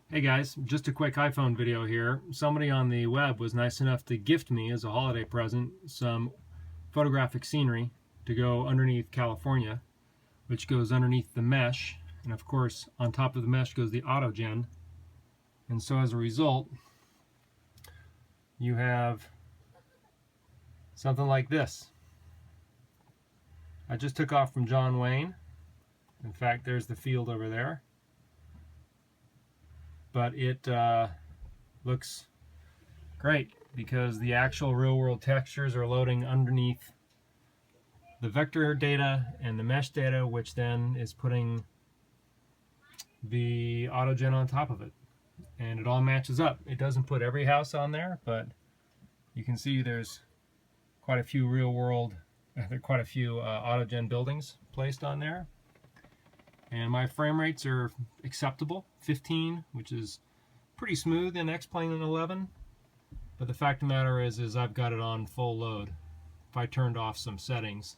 Hey guys, just a quick iPhone video here. Somebody on the web was nice enough to gift me as a holiday present some photographic scenery to go underneath California, which goes underneath the mesh, and of course on top of the mesh goes the AutoGen. And so as a result, you have something like this. I just took off from John Wayne. In fact, there's the field over there. But it looks great because the actual real-world textures are loading underneath the vector data and the mesh data, which then is putting the AutoGen on top of it. And it all matches up. It doesn't put every house on there, but you can see there's quite a few AutoGen buildings placed on there. And my frame rates are acceptable, 15, which is pretty smooth in X-Plane and 11. But the fact of the matter is I've got it on full load. If I turned off some settings,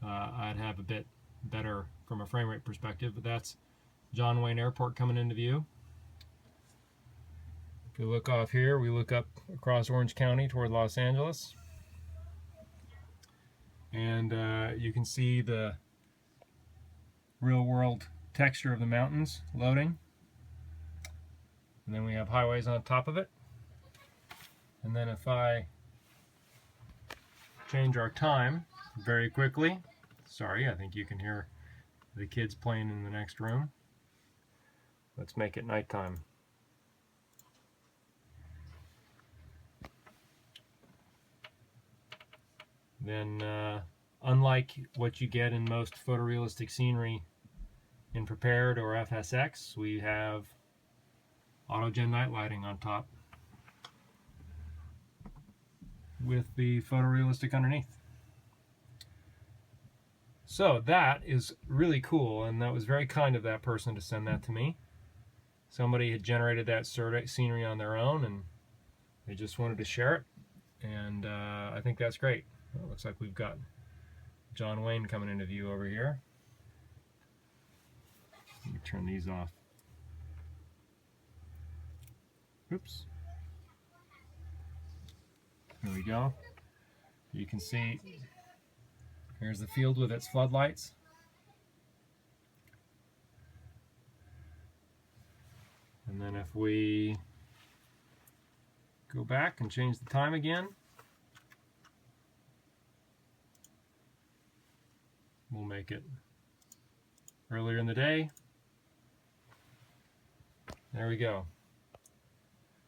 I'd have a bit better from a frame rate perspective. But that's John Wayne Airport coming into view. If we look off here, we look up across Orange County toward Los Angeles. And you can see the real-world texture of the mountains loading. And then we have highways on top of it. And then if I change our time very quickly, sorry, I think you can hear the kids playing in the next room. Let's make it nighttime. Then unlike what you get in most photorealistic scenery in Prepared or FSX, we have AutoGen night lighting on top with the photorealistic underneath. So that is really cool, and that was very kind of that person to send that to me. Somebody had generated that scenery on their own and they just wanted to share it, and I think that's great. Well, it looks like we've got John Wayne coming into view over here. Let me turn these off. Oops. There we go. You can see here's the field with its floodlights. And then if we go back and change the time again, we'll make it earlier in the day. There we go.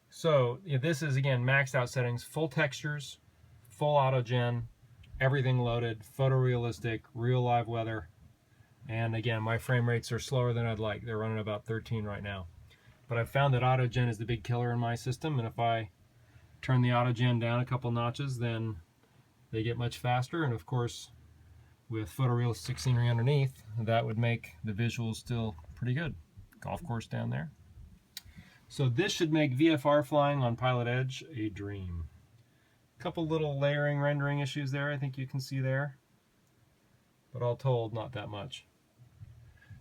So yeah, this is again maxed out settings, full textures, full AutoGen, everything loaded, photorealistic, real live weather. And again, my frame rates are slower than I'd like. They're running about 13 right now. But I've found that AutoGen is the big killer in my system, and if I turn the AutoGen down a couple notches, then they get much faster. And of course, with photorealistic scenery underneath, that would make the visuals still pretty good. Golf course down there. So this should make VFR flying on Pilot Edge a dream. A couple little layering, rendering issues there, I think you can see there. But all told, not that much.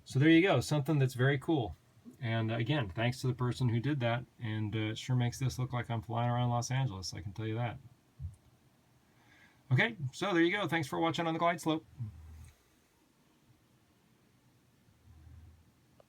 So there you go, something that's very cool. And again, thanks to the person who did that, and it sure makes this look like I'm flying around Los Angeles, I can tell you that. Okay, so there you go. Thanks for watching on the Glide Slope.